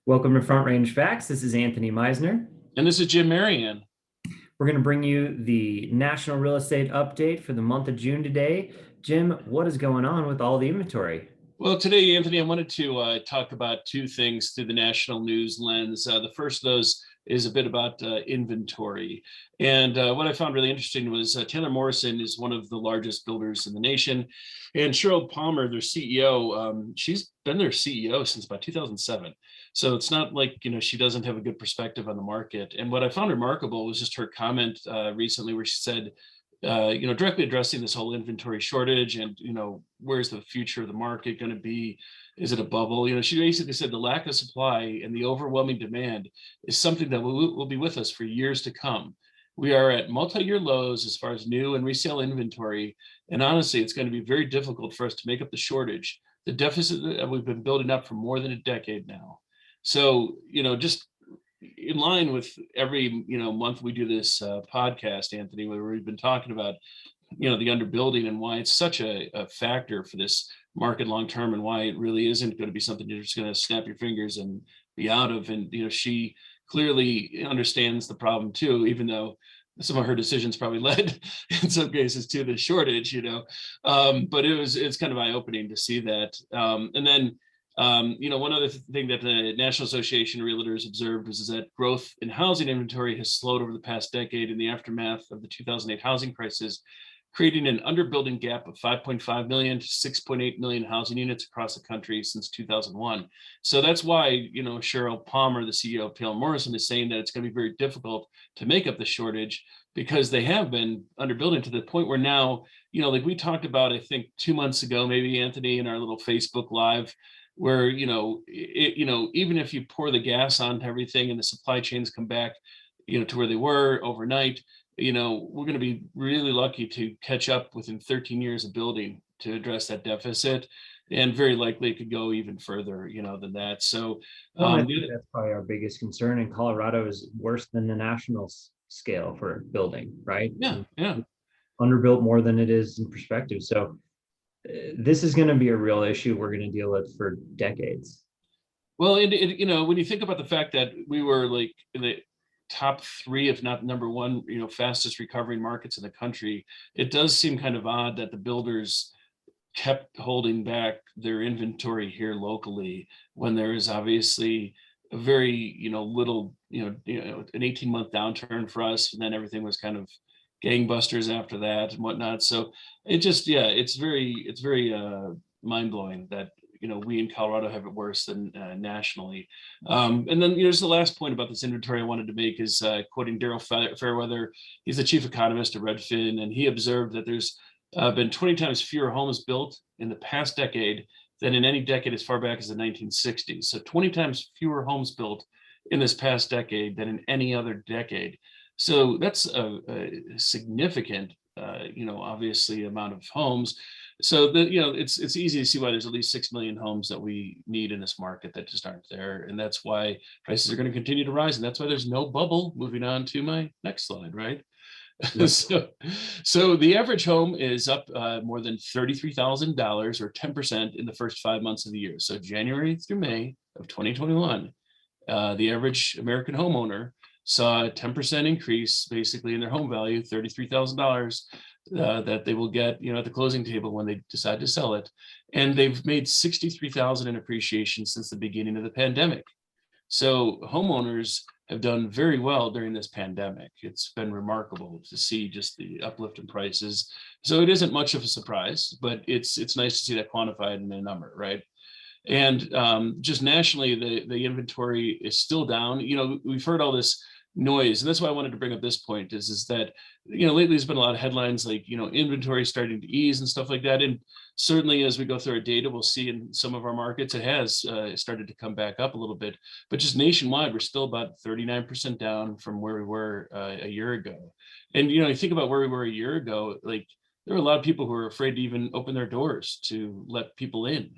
Welcome to Front Range Facts. This is Anthony Meisner. And this is Jim Merrion. We're going to bring you the national real estate update for the month of June today. Jim, what is going on with all the inventory? Well, today, Anthony, I wanted to talk about two things through the national news lens. The first of those is a bit about inventory. And what I found really interesting was Taylor Morrison is one of the largest builders in the nation. And Cheryl Palmer, their CEO, she's been their CEO since about 2007. So it's not like, she doesn't have a good perspective on the market. And what I found remarkable was just her comment recently where she said, directly addressing this whole inventory shortage and, where's the future of the market going to be? Is it a bubble? She basically said the lack of supply and the overwhelming demand is something that will be with us for years to come. We are at multi-year lows as far as new and resale inventory. And honestly, it's going to be very difficult for us to make up the shortage, the deficit that we've been building up for more than a decade now. So, just in line with every month we do this podcast, Anthony, where we've been talking about the underbuilding and why it's such a factor for this market long term, and why it really isn't going to be something you're just going to snap your fingers and be out of. And she clearly understands the problem too, even though some of her decisions probably led in some cases to the shortage, but it's kind of eye-opening to see that. And then one other thing that the National Association of Realtors observed is that growth in housing inventory has slowed over the past decade in the aftermath of the 2008 housing crisis, creating an underbuilding gap of 5.5 million to 6.8 million housing units across the country since 2001. So that's why, Cheryl Palmer, the CEO of Taylor Morrison, is saying that it's going to be very difficult to make up the shortage because they have been underbuilding to the point where now, like we talked about, I think 2 months ago, maybe, Anthony, in our little Facebook Live, where even if you pour the gas onto everything and the supply chains come back to where they were overnight, we're going to be really lucky to catch up within 13 years of building to address that deficit, and very likely it could go even further than that. So I think that's probably our biggest concern. In Colorado is worse than the national scale for building, right? Yeah. Underbuilt more than it is in perspective. So this is going to be a real issue we're going to deal with for decades. Well, when you think about the fact that we were like in the top three, if not number one, fastest recovering markets in the country, it does seem kind of odd that the builders kept holding back their inventory here locally when there is obviously a very, little, an 18-month downturn for us, and then everything was kind of gangbusters after that and whatnot. So it just, it's very mind-blowing that we in Colorado have it worse than nationally. And then there's the last point about this inventory I wanted to make is quoting Daryl Fairweather. He's the chief economist at Redfin, and he observed that there's been 20 times fewer homes built in the past decade than in any decade as far back as the 1960s. So 20 times fewer homes built in this past decade than in any other decade. So that's a significant, obviously amount of homes. So it's easy to see why there's at least 6 million homes that we need in this market that just aren't there, and that's why prices are going to continue to rise, and that's why there's no bubble. Moving on to my next slide, right? Yep. So the average home is up more than $33,000 or 10% in the first 5 months of the year. So January through May of 2021, the average American homeowner saw a 10% increase basically in their home value, $33,000 that they will get, at the closing table when they decide to sell it. And they've made $63,000 in appreciation since the beginning of the pandemic. So homeowners have done very well during this pandemic. It's been remarkable to see just the uplift in prices. So it isn't much of a surprise, but it's nice to see that quantified in a number, right? And just nationally, the inventory is still down. We've heard all this noise, and that's why I wanted to bring up this point is that lately there's been a lot of headlines like inventory starting to ease and stuff like that, and certainly as we go through our data we'll see in some of our markets it has started to come back up a little bit, but just nationwide we're still about 39% down from where we were a year ago. And you think about where we were a year ago, like there were a lot of people who were afraid to even open their doors to let people in,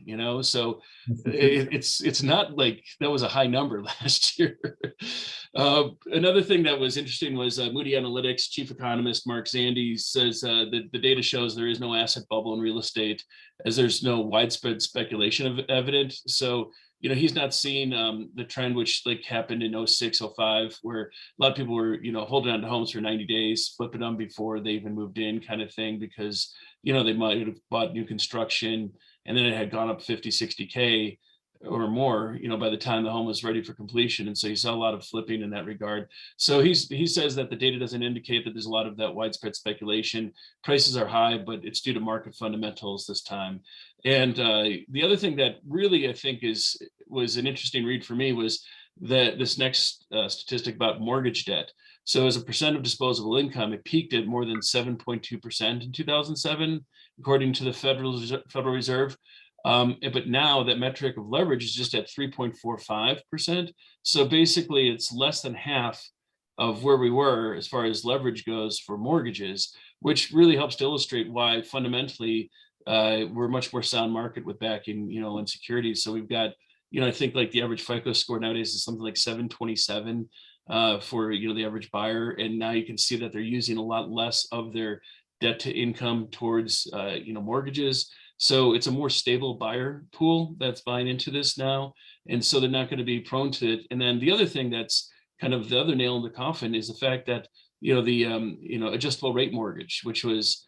so it's not like that was a high number last year. Another thing that was interesting was Moody Analytics chief economist Mark Zandi says that the data shows there is no asset bubble in real estate as there's no widespread speculation of evident. So he's not seeing the trend which like happened in 06, 05, where a lot of people were, holding on to homes for 90 days, flipping them before they even moved in kind of thing, because, they might have bought new construction and then it had gone up 50, 60K or more, by the time the home was ready for completion. And so you saw a lot of flipping in that regard. So he says that the data doesn't indicate that there's a lot of that widespread speculation. Prices are high, but it's due to market fundamentals this time. And the other thing that really I think was an interesting read for me was that this next statistic about mortgage debt. So as a percent of disposable income, it peaked at more than 7.2% in 2007, according to the Federal Reserve. But now that metric of leverage is just at 3.45%. So basically it's less than half of where we were as far as leverage goes for mortgages, which really helps to illustrate why fundamentally we're a much more sound market with backing, and securities. So we've got, I think like the average FICO score nowadays is something like 727 for, the average buyer. And now you can see that they're using a lot less of their debt to income towards, mortgages. So it's a more stable buyer pool that's buying into this now. And so they're not going to be prone to it. And then the other thing that's kind of the other nail in the coffin is the fact that, the, adjustable rate mortgage, which was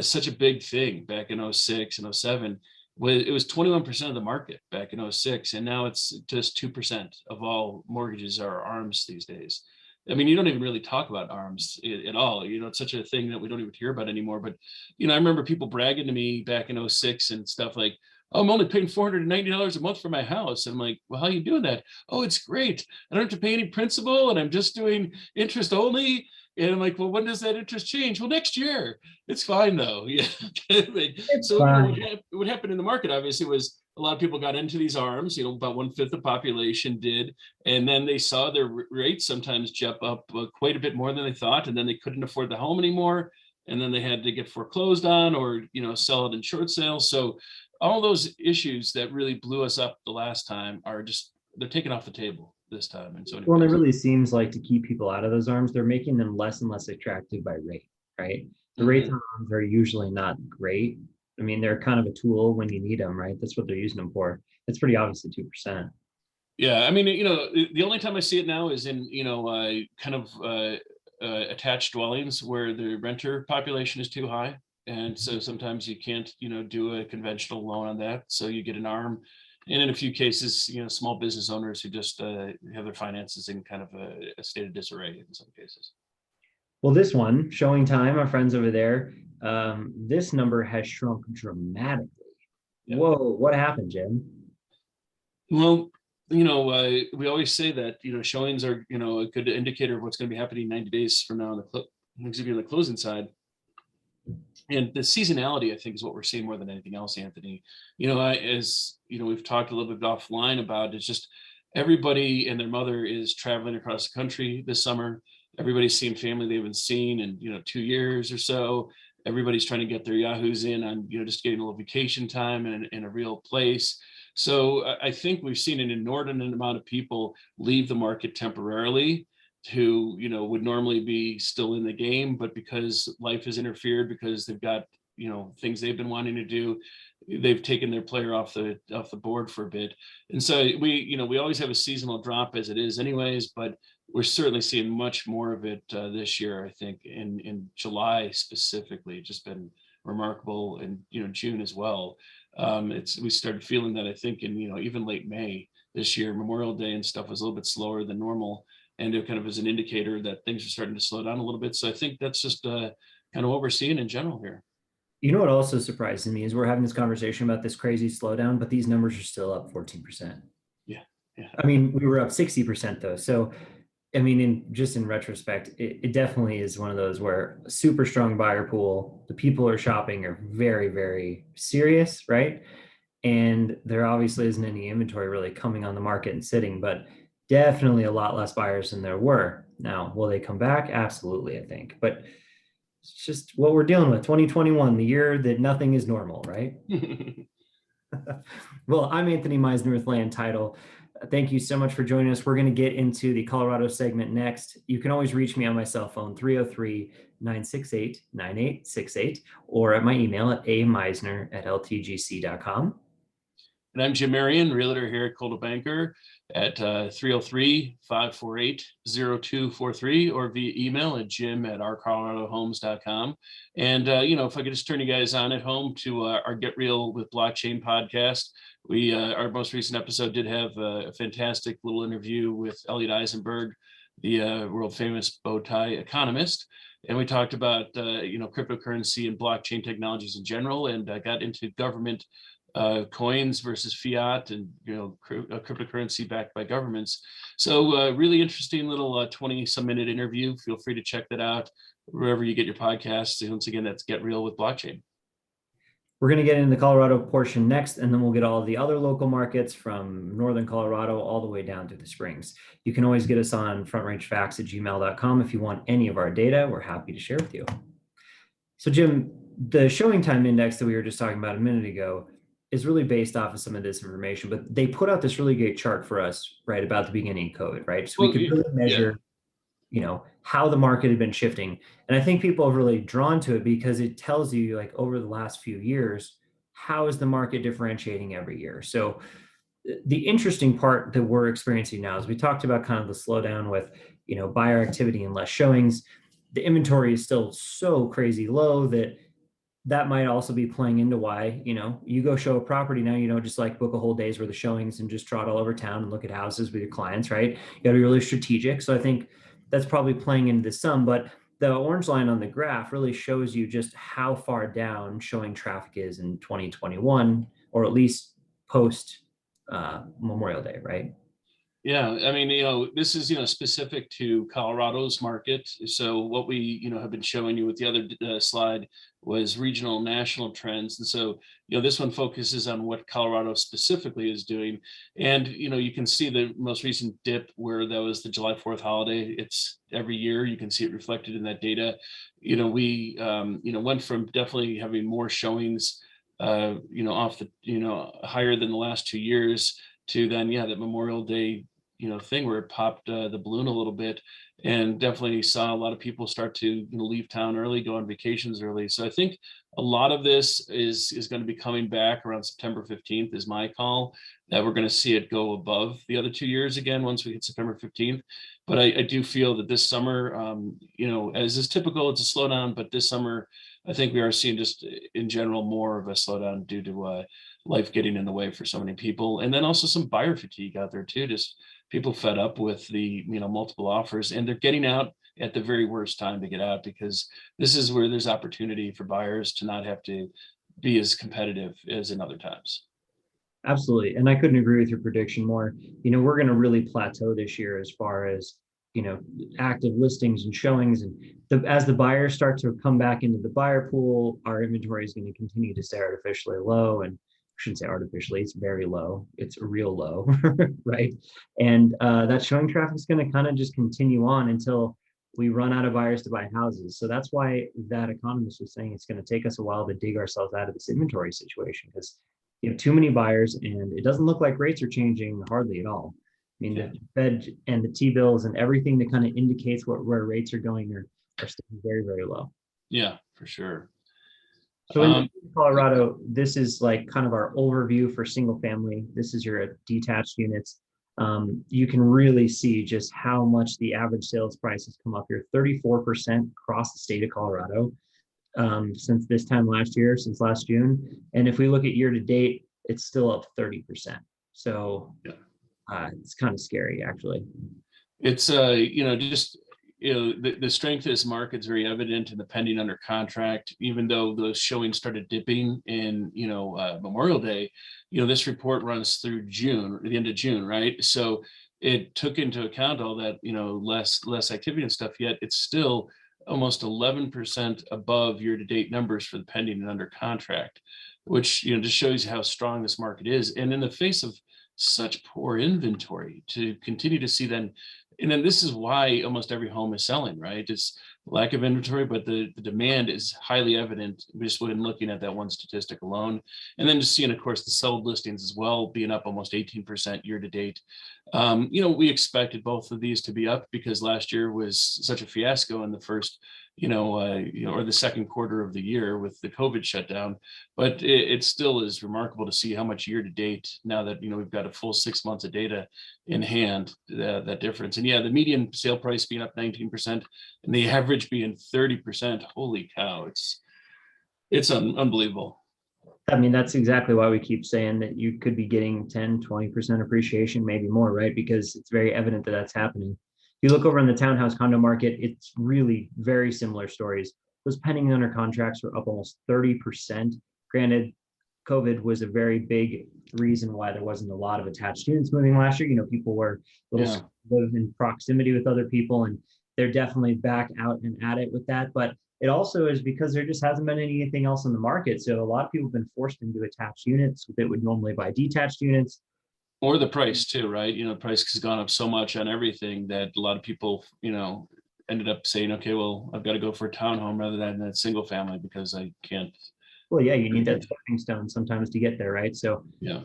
such a big thing back in 06 and 07, it was 21% of the market back in 06. And now it's just 2% of all mortgages are ARMs these days. I mean, you don't even really talk about ARMs at all. It's such a thing that we don't even hear about anymore. But, I remember people bragging to me back in 06 and stuff like, oh, I'm only paying $490 a month for my house. And I'm like, well, how are you doing that? Oh, it's great. I don't have to pay any principal and I'm just doing interest only. And I'm like, well, when does that interest change? Well, next year. It's fine though. Yeah. It's So, fine. what happened in the market obviously was a lot of people got into these ARMs, about 1/5 of the population did. And then they saw their rates sometimes jump up quite a bit more than they thought. And then they couldn't afford the home anymore. And then they had to get foreclosed on or, sell it in short sales. So all those issues that really blew us up the last time they're taken off the table this time. And so Well, anyways. it really seems like to keep people out of those arms, they're making them less and less attractive by rate, right? The rates Mhm. on arms are usually not great. I mean, they're kind of a tool when you need them, right? That's what they're using them for. It's pretty obvious at 2%. Yeah, I mean, the only time I see it now is in, kind of attached dwellings where the renter population is too high. And so sometimes you can't, do a conventional loan on that. So you get an ARM. And in a few cases, small business owners who just have their finances in kind of a state of disarray in some cases. Well, this one, showing time, our friends over there, this number has shrunk dramatically. Yeah. Whoa, what happened, Jim? Well, we always say that, showings are, a good indicator of what's going to be happening 90 days from now on the closing side. And the seasonality, I think, is what we're seeing more than anything else, Anthony. As we've talked a little bit offline about, it's just everybody and their mother is traveling across the country this summer. Everybody's seeing family they haven't seen in 2 years or so. Everybody's trying to get their yahoos in on just getting a little vacation time in a real place. So I think we've seen an inordinate amount of people leave the market temporarily who would normally be still in the game, but because life has interfered, because they've got things they've been wanting to do, they've taken their player off the board for a bit. And so we always have a seasonal drop as it is anyways, but we're certainly seeing much more of it this year. I think in July specifically, it's just been remarkable, and June as well. We started feeling that, I think, in even late May this year. Memorial Day and stuff was a little bit slower than normal, and it kind of is an indicator that things are starting to slow down a little bit. So I think that's just kind of what we're seeing in general here. You know what also surprises me is we're having this conversation about this crazy slowdown, but these numbers are still up 14%. Yeah, yeah. I mean, we were up 60% though. So, I mean, in retrospect, it definitely is one of those where a super strong buyer pool, the people who are shopping are very, very serious, right? And there obviously isn't any inventory really coming on the market and sitting, but definitely a lot less buyers than there were. Now, will they come back? Absolutely, I think. But it's just what we're dealing with. 2021, the year that nothing is normal, right? Well, I'm Anthony Meisner with Land Title. Thank you so much for joining us. We're going to get into the Colorado segment next. You can always reach me on my cell phone, 303-968-9868, or at my email at ameisner@ltgc.com. And I'm Jim Merrion, Realtor here at Coldwell Banker at 303-548-0243 or via email at jim@ourcoloradohomes.com. And, if I could just turn you guys on at home to our Get Real with Blockchain podcast. Our most recent episode did have a fantastic little interview with Elliot Eisenberg, the world famous bow tie economist. And we talked about, cryptocurrency and blockchain technologies in general, and got into government coins versus fiat, and cryptocurrency backed by governments. So really interesting little 20 some minute interview. Feel free to check that out wherever you get your podcasts. Once again, that's Get Real with Blockchain. We're going to get into the Colorado portion next, and then we'll get all of the other local markets from northern Colorado all the way down to the Springs. You can always get us on frontrangefacts@gmail.com if you want any of our data. We're happy to share with you. So Jim, the showing time index that we were just talking about a minute ago is really based off of some of this information, but they put out this really great chart for us right about the beginning of COVID, right? So we could really measure, how the market had been shifting. And I think people have really drawn to it because it tells you, like, over the last few years, how is the market differentiating every year? So the interesting part that we're experiencing now is we talked about kind of the slowdown with, buyer activity and less showings. The inventory is still so crazy low that might also be playing into why, you go show a property now, you don't just like book a whole day's worth of showings and just trot all over town and look at houses with your clients, right? You got to be really strategic. So I think that's probably playing into some, but the orange line on the graph really shows you just how far down showing traffic is in 2021, or at least post Memorial Day, right? Yeah, I mean, this is, specific to Colorado's market. So what we, have been showing you with the other slide was regional national trends. And so, this one focuses on what Colorado specifically is doing. And, you can see the most recent dip where that was the July 4th holiday. It's every year, you can see it reflected in that data. We, went from definitely having more showings, off the, higher than the last 2 years, to then, that Memorial Day, thing where it popped the balloon a little bit, and definitely saw a lot of people start to leave town early, go on vacations early. So I think a lot of this is going to be coming back around September 15th is my call, that we're going to see it go above the other 2 years again once we hit September 15th. But I do feel that this summer, as is typical, it's a slowdown, but this summer I think we are seeing just in general more of a slowdown due to life getting in the way for so many people. And then also some buyer fatigue out there too, just people fed up with the, multiple offers, and they're getting out at the very worst time to get out, because this is where there's opportunity for buyers to not have to be as competitive as in other times. Absolutely. And I couldn't agree with your prediction more. We're going to really plateau this year as far as, active listings and showings. And as the buyers start to come back into the buyer pool, our inventory is going to continue to stay artificially low. And I shouldn't say artificially, it's very low. It's real low, right? And that showing traffic is going to kind of just continue on until we run out of buyers to buy houses. So that's why that economist was saying it's going to take us a while to dig ourselves out of this inventory situation, because you have too many buyers and it doesn't look like rates are changing hardly at all. I mean, the Fed and the T-bills and everything that kind of indicates where rates are going are still very, very low. Yeah, for sure. So in Colorado, this is like kind of our overview for single family. This is your detached units. You can really see just how much the average sales price has come up here, 34% across the state of Colorado. Since this time last year, since last June. And if we look at year to date, it's still up 30%. So it's kind of scary, actually. It's, just, the strength of this market is very evident in the pending under contract, even though those showings started dipping in, Memorial Day. This report runs through June, the end of June, right? So it took into account all that, less activity and stuff, yet it's still almost 11% above year-to-date numbers for the pending and under contract, which just shows you how strong this market is. And in the face of such poor inventory, to continue to see then, and then this is why almost every home is selling, right? It's lack of inventory, but the demand is highly evident just when looking at that one statistic alone. And then just seeing, of course, the sold listings as well, being up almost 18% year to date. We expected both of these to be up because last year was such a fiasco in the first, or the second quarter of the year with the COVID shutdown. But it still is remarkable to see how much year to date, now that, we've got a full 6 months of data in hand, that difference. And yeah, the median sale price being up 19% and the average being 30%. Holy cow, it's unbelievable. I mean, that's exactly why we keep saying that you could be getting 10, 20% appreciation, maybe more, right? Because it's very evident that that's happening. You look over in the townhouse condo market, it's really very similar stories. Those pending under contracts were up almost 30%. Granted, COVID was a very big reason why there wasn't a lot of attached units moving last year. People were a little live in proximity with other people, and they're definitely back out and at it with that. But it also is because there just hasn't been anything else on the market. So a lot of people have been forced into attached units that would normally buy detached units. Or the price too, right? The price has gone up so much on everything that a lot of people, ended up saying, okay, well, I've got to go for a townhome rather than that single family because I can't. Well, yeah, you need that stepping stone sometimes to get there, right? So Yeah.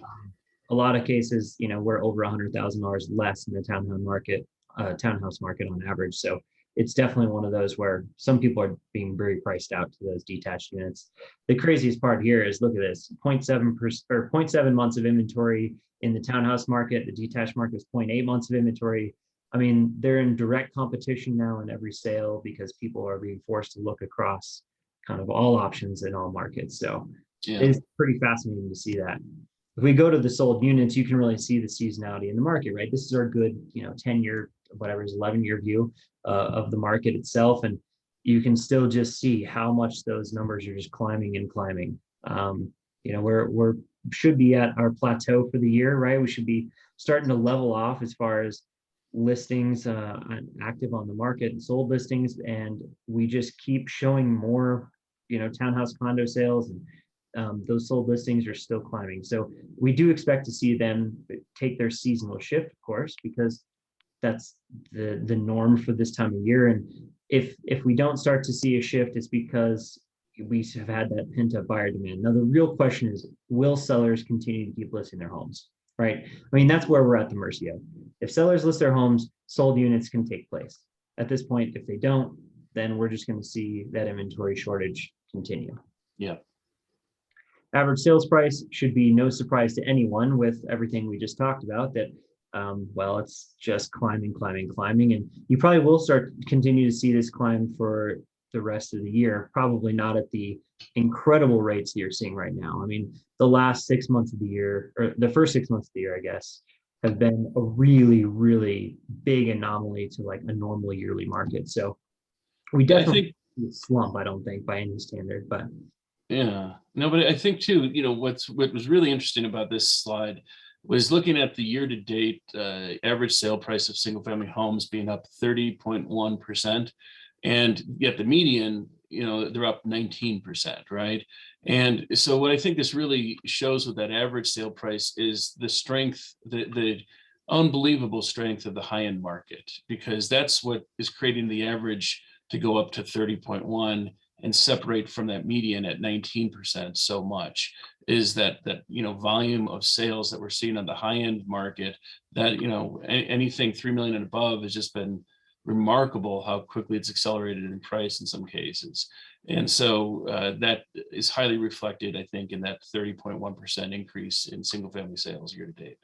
A lot of cases, we're over $100,000 less in the townhouse market on average. So it's definitely one of those where some people are being very priced out to those detached units. The craziest part here is, look at this, 0.7% or 0.7 months of inventory in the townhouse market. The detached market is 0.8 months of inventory. I mean, they're in direct competition now in every sale because people are being forced to look across kind of all options in all markets. So Yeah. it's pretty fascinating to see that. If we go to the sold units, you can really see the seasonality in the market, right? This is our good, 10-year, whatever is 11-year view of the market itself. And you can still just see how much those numbers are just climbing and climbing. We're should be at our plateau for the year, right? We should be starting to level off as far as listings active on the market and sold listings. And we just keep showing more, townhouse condo sales, and those sold listings are still climbing. So we do expect to see them take their seasonal shift, of course, because that's the norm for this time of year. And if we don't start to see a shift, it's because we have had that pent up buyer demand. Now, the real question is, will sellers continue to keep listing their homes, right? I mean, that's where we're at the mercy of. If sellers list their homes, sold units can take place. At this point, if they don't, then we're just going to see that inventory shortage continue. Yeah. Average sales price should be no surprise to anyone with everything we just talked about, that it's just climbing. And you probably will continue to see this climb for the rest of the year, probably not at the incredible rates that you're seeing right now. I mean, the last 6 months of the year, or the first 6 months of the year, I guess, have been a really, really big anomaly to like a normal yearly market. So we definitely slump, I don't think, by any standard, but yeah, no, but I think too, what was really interesting about this slide was looking at the year-to-date average sale price of single-family homes being up 30.1%, and yet the median, they're up 19%, right? And so what I think this really shows with that average sale price is the strength, the unbelievable strength of the high-end market, because that's what is creating the average to go up to 30.1 and separate from that median at 19% so much, is that volume of sales that we're seeing on the high end market, that anything 3 million and above has just been remarkable how quickly it's accelerated in price in some cases. And so that is highly reflected, I think, in that 30.1% increase in single family sales year to date.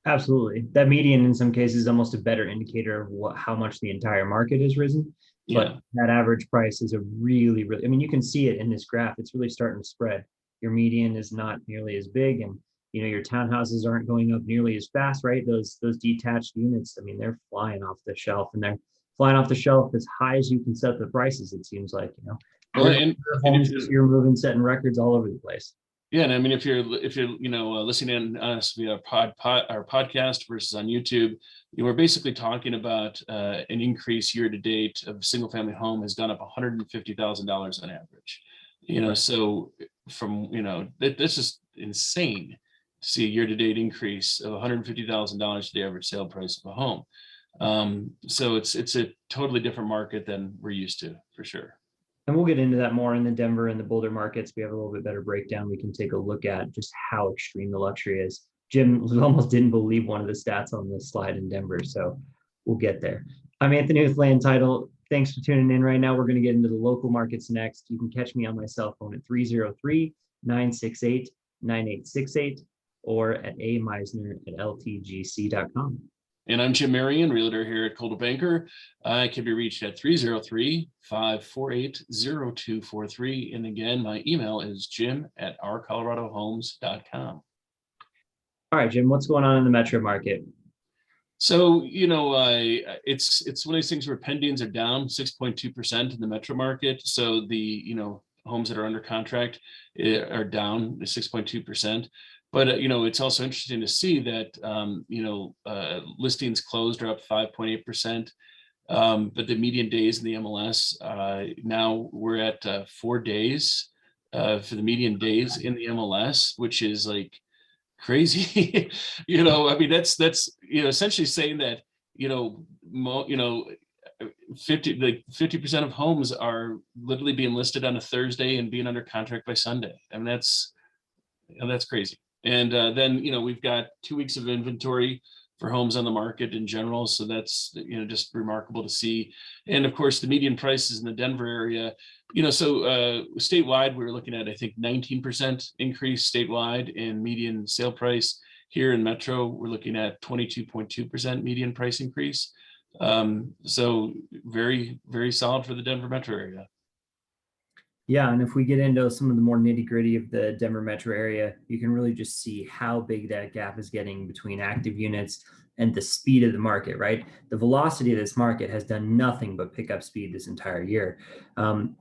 Absolutely. That median in some cases is almost a better indicator of how much the entire market has risen. But that average price is a really, really, I mean, you can see it in this graph. It's really starting to spread. Your median is not nearly as big, and your townhouses aren't going up nearly as fast, right? Those detached units, I mean, they're flying off the shelf, and they're flying off the shelf as high as you can set the prices, it seems like, Well, and homes this year moving, setting records all over the place. Yeah, and I mean, if you're listening in on us via our podcast versus on YouTube, we're basically talking about an increase year to date of single family home has gone up $150,000 on average. Right. So from that's just insane to see a year to date increase of $150,000 to the average sale price of a home. So it's a totally different market than we're used to, for sure. And we'll get into that more in the Denver and the Boulder markets. We have a little bit better breakdown. We can take a look at just how extreme the luxury is. Jim almost didn't believe one of the stats on this slide in Denver, so we'll get there. I'm Anthony with Land Title. Thanks for tuning in right now. We're going to get into the local markets next. You can catch me on my cell phone at 303-968-9868 or at Meisner@ltgc.com. And I'm Jim Merrion, Realtor here at Coldwell Banker. I can be reached at 303-548-0243. And again, my email is jim@ourcoloradohomes.com. All right, Jim, what's going on in the metro market? So, it's one of these things where pendings are down 6.2% in the metro market. So the, homes that are under contract are down 6.2%. But, it's also interesting to see that, listings closed are up 5.8%. But the median days in the MLS, now we're at 4 days for the median days in the MLS, which is like crazy. I mean, that's essentially saying that 50% of homes are literally being listed on a Thursday and being under contract by Sunday. I mean, that's crazy. And then we've got 2 weeks of inventory for homes on the market in general, so that's just remarkable to see. And of course, the median prices in the Denver area, so statewide we're looking at, I think, 19% increase statewide in median sale price. Here in Metro, we're looking at 22.2% median price increase. So very, very solid for the Denver metro area. Yeah, and if we get into some of the more nitty gritty of the Denver metro area, you can really just see how big that gap is getting between active units and the speed of the market, right? The velocity of this market has done nothing but pick up speed this entire year.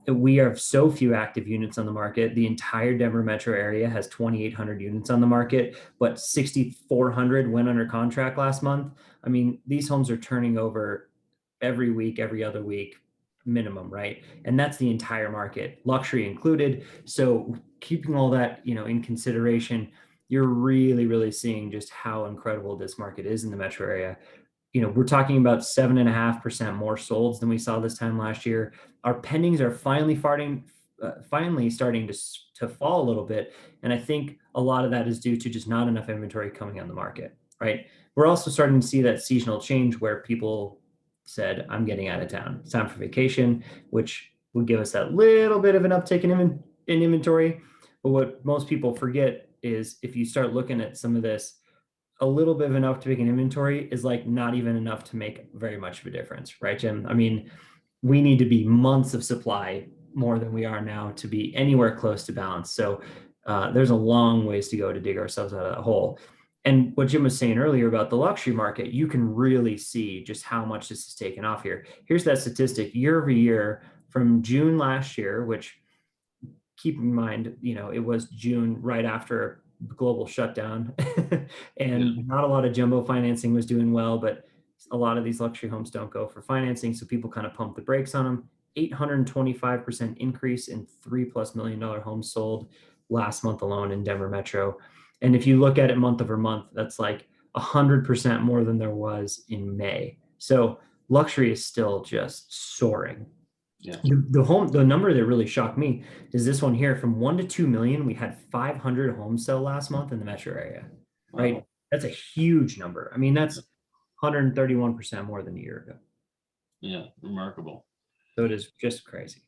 We have so few active units on the market. The entire Denver metro area has 2,800 units on the market, but 6,400 went under contract last month. I mean, these homes are turning over every week, every other week, minimum, right? And that's the entire market, luxury included. So keeping all that, in consideration, you're really, really seeing just how incredible this market is in the metro area. We're talking about 7.5% more solds than we saw this time last year. Our pendings are finally starting to fall a little bit. And I think a lot of that is due to just not enough inventory coming on the market, right? We're also starting to see that seasonal change where people said, I'm getting out of town. It's time for vacation, which would give us that little bit of an uptick in inventory. But what most people forget is if you start looking at some of this, a little bit of an uptick in inventory is like not even enough to make very much of a difference, right, Jim? I mean, we need to be months of supply more than we are now to be anywhere close to balance. So there's a long ways to go to dig ourselves out of that hole. And what Jim was saying earlier about the luxury market, you can really see just how much this has taken off here. Here's that statistic year over year from June last year, which keep in mind, it was June right after the global shutdown and not a lot of jumbo financing was doing well, but a lot of these luxury homes don't go for financing. So people kind of pump the brakes on them. 825% increase in $3+ million homes sold last month alone in Denver Metro. And if you look at it month over month, that's like 100% more than there was in May. So luxury is still just soaring. Yeah. The number that really shocked me is this one here. From 1 to 2 million, we had 500 homes sell last month in the metro area, right? Wow. That's a huge number. I mean, that's 131% more than a year ago. Yeah, remarkable. So it is just crazy.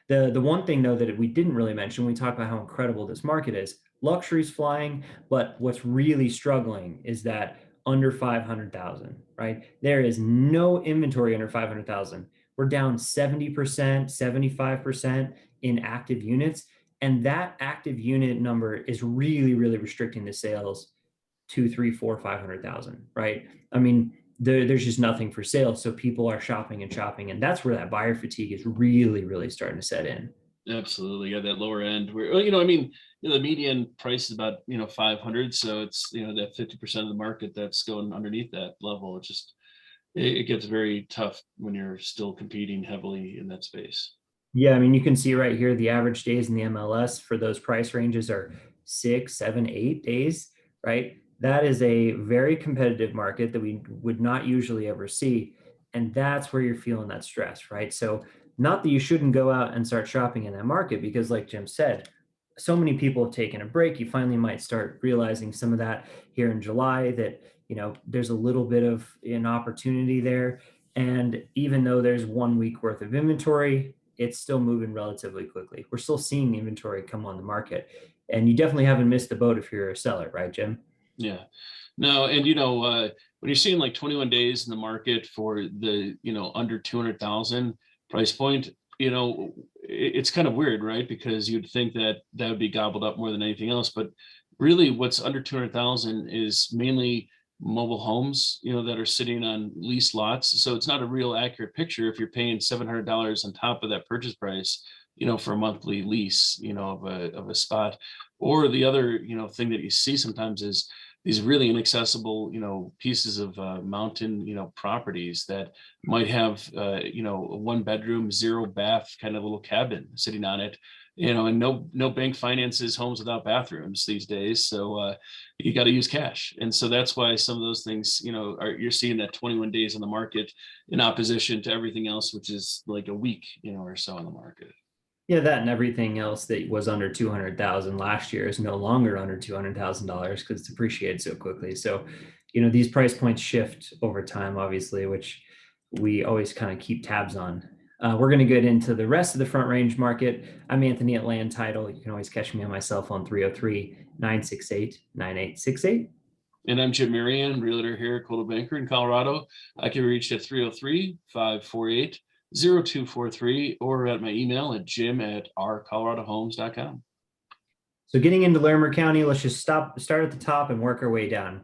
The one thing though that we didn't really mention when we talk about how incredible this market is, luxury's flying, but what's really struggling is that under 500,000, right? There is no inventory under 500,000. We're down 70%, 75% in active units. And that active unit number is really, really restricting the sales 2, 3, 4, 500,000, right? I mean, there's just nothing for sale. So people are shopping and shopping. And that's where that buyer fatigue is really, really starting to set in. Absolutely. Yeah, that lower end where, the median price is about, 500. So it's, that 50% of the market that's going underneath that level. It gets very tough when you're still competing heavily in that space. Yeah, I mean, you can see right here, the average days in the MLS for those price ranges are 6, 7, 8 days, right? That is a very competitive market that we would not usually ever see. And that's where you're feeling that stress, right? So, not that you shouldn't go out and start shopping in that market, because, like Jim said, so many people have taken a break. You finally might start realizing some of that here in July, that, there's a little bit of an opportunity there. And even though there's 1 week worth of inventory, it's still moving relatively quickly. We're still seeing inventory come on the market. And you definitely haven't missed the boat if you're a seller, right, Jim? Yeah. No, and when you're seeing like 21 days in the market for the, under 200,000 price point, it's kind of weird, right? Because you'd think that that would be gobbled up more than anything else, but really what's under 200,000 is mainly mobile homes, that are sitting on lease lots. So it's not a real accurate picture if you're paying $700 on top of that purchase price, for a monthly lease, of a spot. Or the other, thing that you see sometimes is these really inaccessible, pieces of mountain, properties that might have, a 1 bedroom, 0 bath kind of little cabin sitting on it, and no bank finances homes without bathrooms these days. So you got to use cash. And so that's why some of those things, you're seeing that 21 days on the market in opposition to everything else, which is like a week, or so on the market. Yeah, that and everything else that was under 200,000 last year is no longer under $200,000 because it's appreciated so quickly. So, these price points shift over time, obviously, which we always kind of keep tabs on. We're going to get into the rest of the front range market. I'm Anthony at Land Title. You can always catch me on my cell phone, 303-968-9868. And I'm Jim Merrion, realtor here at Coldwell Banker in Colorado. I can be reached at 303-548-0243 or at my email at jim@ourcoloradohomes.com. So getting into Larimer County, let's just start at the top and work our way down.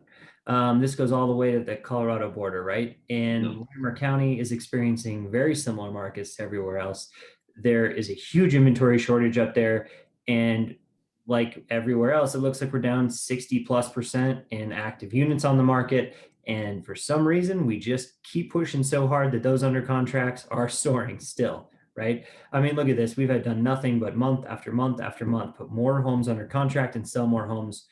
This goes all the way to the Colorado border, right? And Yep. Larimer County is experiencing very similar markets to everywhere else. There is a huge inventory shortage up there. And like everywhere else, it looks like we're down 60+% in active units on the market. And for some reason, we just keep pushing so hard that those under contracts are soaring still, right? I mean, look at this. We've had done nothing but month after month after month, put more homes under contract and sell more homes.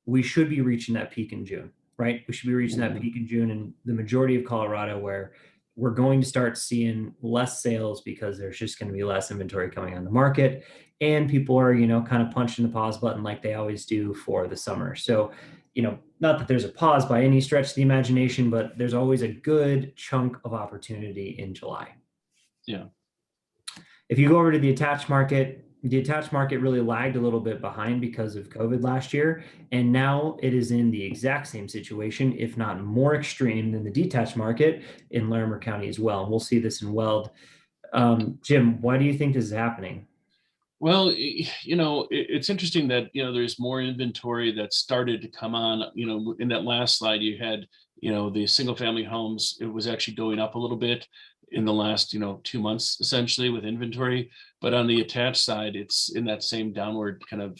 We should be reaching that peak in June, right? We should be reaching that peak in June in the majority of Colorado, where we're going to start seeing less sales because there's just going to be less inventory coming on the market. And people are, kind of punching the pause button like they always do for the summer. So, not that there's a pause by any stretch of the imagination, but there's always a good chunk of opportunity in July. Yeah. If you go over to the attached market really lagged a little bit behind because of COVID last year. And now it is in the exact same situation, if not more extreme than the detached market in Larimer County as well. And we'll see this in Weld. Jim, why do you think this is happening? Well, it's interesting that, there's more inventory that started to come on. In that last slide, you had, the single family homes, it was actually going up a little bit in the last, 2 months, essentially, with inventory. But on the attached side, it's in that same downward kind of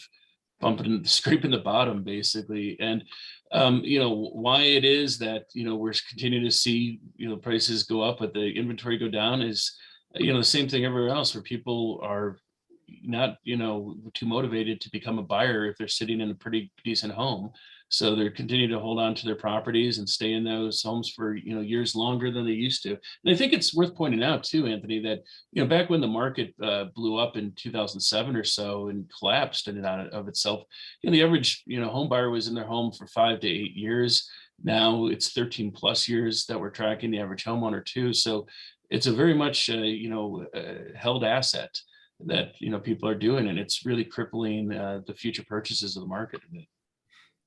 bumping, scraping the bottom, basically. And, why it is that, we're continuing to see, prices go up, but the inventory go down is, the same thing everywhere else, where people are not too motivated to become a buyer if they're sitting in a pretty decent home. So they're continuing to hold on to their properties and stay in those homes for years longer than they used to. And I think it's worth pointing out too, Anthony, that back when the market blew up in 2007 or so and collapsed in and out of itself, the average home buyer was in their home for 5 to 8 years. Now it's 13+ years that we're tracking the average homeowner too. So it's a very much held asset that people are doing, and it's really crippling the future purchases of the market a bit.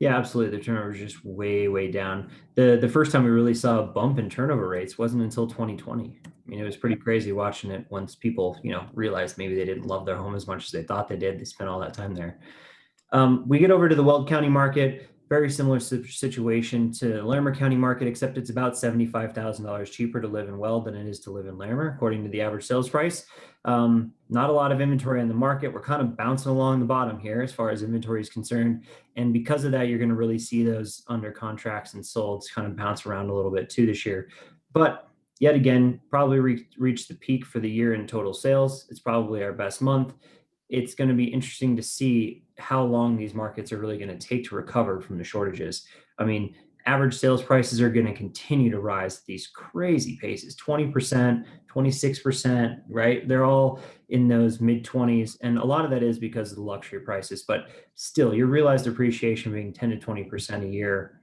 Yeah, absolutely. The turnover is just way, way down. The first time we really saw a bump in turnover rates wasn't until 2020. I mean, it was pretty crazy watching it once people, realized maybe they didn't love their home as much as they thought they did. They spent all that time there. We get over to the Weld County market, very similar situation to Larimer County market, except it's about $75,000 cheaper to live in Weld than it is to live in Larimer, according to the average sales price. Not a lot of inventory on the market. We're kind of bouncing along the bottom here as far as inventory is concerned. And because of that, you're going to really see those under contracts and solds kind of bounce around a little bit too this year. But yet again, probably reached the peak for the year in total sales. It's probably our best month. it's going to be interesting to see how long these markets are really going to take to recover from the shortages. I mean, average sales prices are going to continue to rise at these crazy paces, 20%, 26%, right? They're all in those mid 20s. And a lot of that is because of the luxury prices, but still, your realized appreciation being 10 to 20% a year.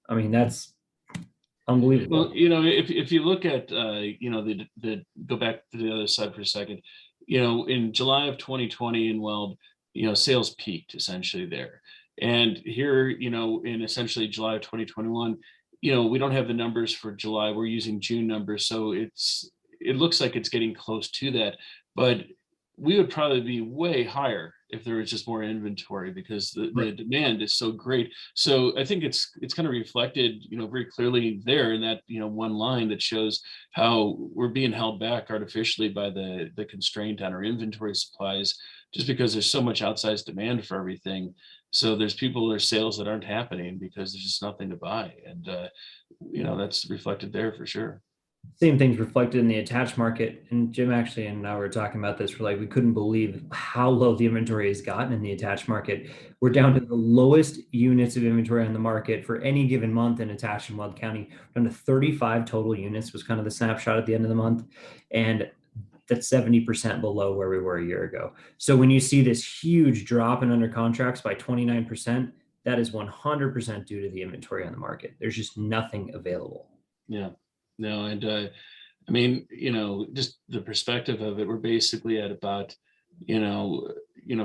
I mean, that's Well, unbelievable. if you look at the go back to the other side for a second, in July of 2020 in Weld, sales peaked essentially there. And here, in essentially July of 2021, we don't have the numbers for July. We're using June numbers, so it looks like it's getting close to that. But we would probably be way higher if there was just more inventory, because the demand is so great. So I think it's kind of reflected, very clearly there in that, one line that shows how we're being held back artificially by the constraint on our inventory supplies, just because there's so much outsized demand for everything. So there's sales that aren't happening because there's just nothing to buy. And that's reflected there for sure. Same things reflected in the attached market. And Jim actually and I were talking about this. We're like, we couldn't believe how low the inventory has gotten in the attached market. We're down to the lowest units of inventory on the market for any given month in attached in Weld County. Down to 35 total units was kind of the snapshot at the end of the month. And that's 70% below where we were a year ago. So when you see this huge drop in under contracts by 29%, that is 100% due to the inventory on the market. There's just nothing available. Yeah. No, and I mean, just the perspective of it, we're basically at about,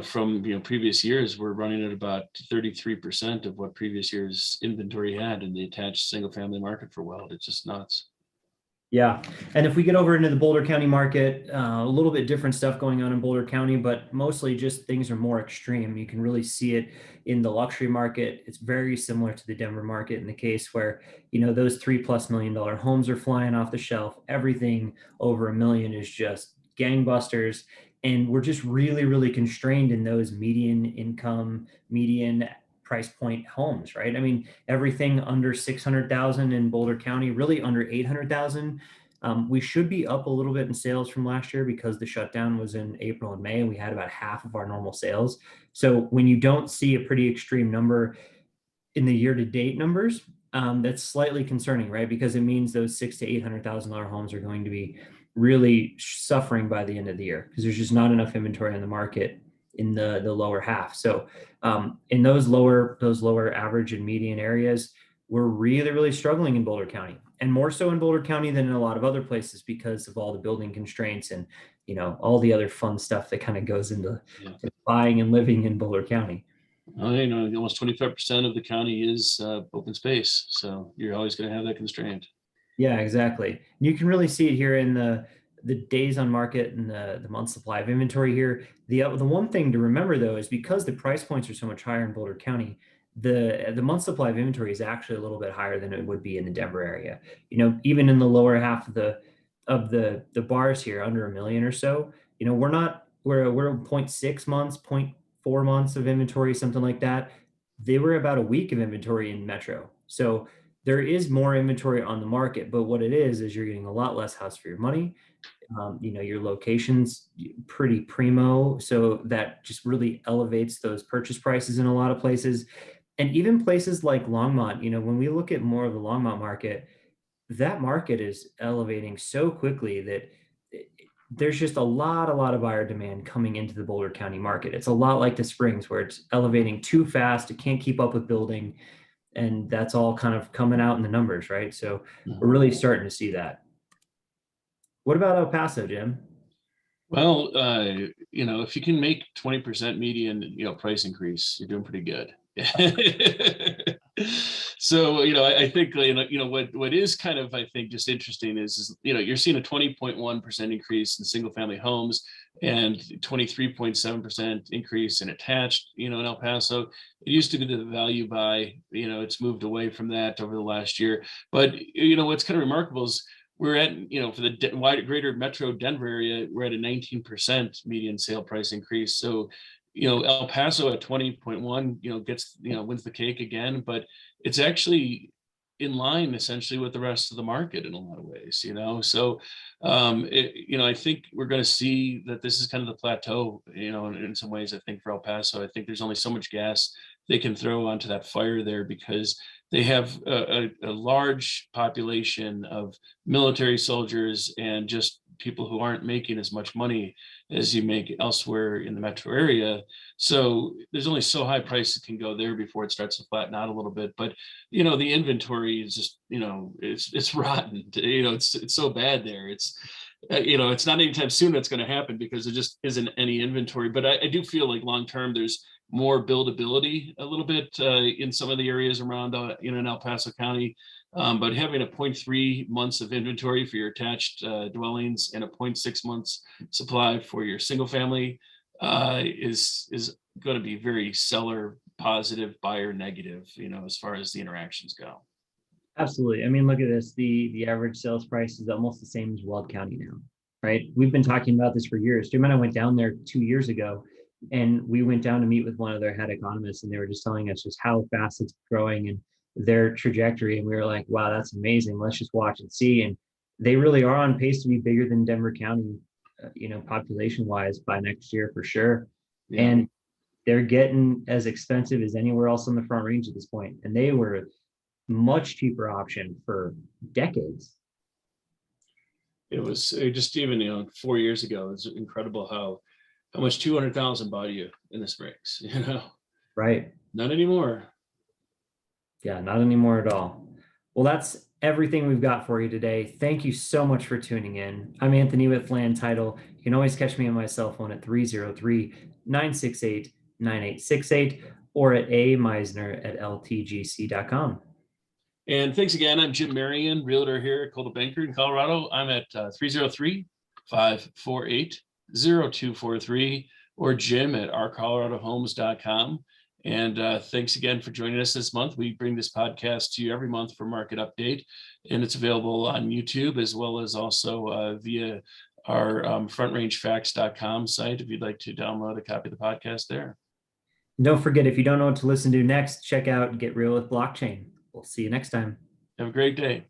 from previous years, we're running at about 33% of what previous year's inventory had in the attached single family market for Weld. It's just nuts. Yeah. And if we get over into the Boulder County market, a little bit different stuff going on in Boulder County, but mostly just things are more extreme. You can really see it in the luxury market. It's very similar to the Denver market in the case where, those $3+ million homes are flying off the shelf. Everything over $1 million is just gangbusters. And we're just really, really constrained in those median income, median price point homes, right? I mean, everything under 600,000 in Boulder County, really under 800,000. We should be up a little bit in sales from last year because the shutdown was in April and May, and we had about half of our normal sales. So when you don't see a pretty extreme number in the year-to-date numbers, that's slightly concerning, right? Because it means those $600,000 to $800,000 homes are going to be really suffering by the end of the year because there's just not enough inventory on the market in the lower half. So in those lower average and median areas, we're really, really struggling in Boulder County, and more so in Boulder County than in a lot of other places because of all the building constraints and all the other fun stuff that kind of goes into buying and living in Boulder County. Almost 25% of the county is open space, so you're always going to have that constraint. Yeah, exactly. You can really see it here in the days on market and the month supply of inventory here. The one thing to remember though is because the price points are so much higher in Boulder County, the month supply of inventory is actually a little bit higher than it would be in the Denver area. Even in the lower half of the bars here, under $1 million or so, we're 0.6 months, 0.4 months of inventory, something like that. They were about a week of inventory in Metro. So there is more inventory on the market, but what it is you're getting a lot less house for your money. Your location's pretty primo, so that just really elevates those purchase prices in a lot of places. And even places like Longmont, when we look at more of the Longmont market, that market is elevating so quickly that there's just a lot of buyer demand coming into the Boulder County market. It's a lot like the Springs where it's elevating too fast. It can't keep up with building. And that's all kind of coming out in the numbers, right? So we're really starting to see that. What about El Paso, Jim? Well, if you can make 20% median, price increase, you're doing pretty good. So, I think, what is kind of, I think, just interesting is you're seeing a 20.1% increase in single family homes and 23.7% increase in attached, in El Paso. It used to be the value buy, it's moved away from that over the last year. But, what's kind of remarkable is we're at, for the greater metro Denver area, we're at a 19% median sale price increase. So, El Paso at 20.1, gets, wins the cake again, but it's actually in line essentially with the rest of the market in a lot of ways, so I think we're going to see that this is kind of the plateau, in some ways. I think for El Paso, I think there's only so much gas they can throw onto that fire there, because they have a large population of military soldiers and just people who aren't making as much money as you make elsewhere in the metro area. So there's only so high prices can go there before it starts to flatten out a little bit. But the inventory is just, it's rotten. It's so bad there. It's not anytime soon that's going to happen, because there just isn't any inventory. But I do feel like long term there's more buildability a little bit in some of the areas around in El Paso County. But having a 0.3 months of inventory for your attached dwellings and a 0.6 months supply for your single family is going to be very seller positive, buyer negative, as far as the interactions go. Absolutely. I mean, look at this. The average sales price is almost the same as Weld County now, right? We've been talking about this for years. Jim and I went down there 2 years ago, and we went down to meet with one of their head economists, and they were just telling us just how fast it's growing and their trajectory. And we were like, wow, that's amazing. Let's just watch and see. And they really are on pace to be bigger than Denver County, population wise by next year for sure. Yeah. And they're getting as expensive as anywhere else on the Front Range at this point. And they were much cheaper option for decades. It was just even 4 years ago. It's incredible how much 200,000 bought you in the Springs. Right. Not anymore. Yeah, not anymore at all. Well, that's everything we've got for you today. Thank you so much for tuning in. I'm Anthony with Land Title. You can always catch me on my cell phone at 303-968-9868 or at Meisner@ltgc.com. And thanks again. I'm Jim Merrion, Realtor here at Coldwell Banker in Colorado. I'm at 303-548-0243 or Jim at ourcoloradohomes.com. And thanks again for joining us this month. We bring this podcast to you every month for market update, and it's available on YouTube as well as also via our frontrangefacts.com site if you'd like to download a copy of the podcast there. Don't forget, if you don't know what to listen to next, check out Get Real with Blockchain. We'll see you next time. Have a great day.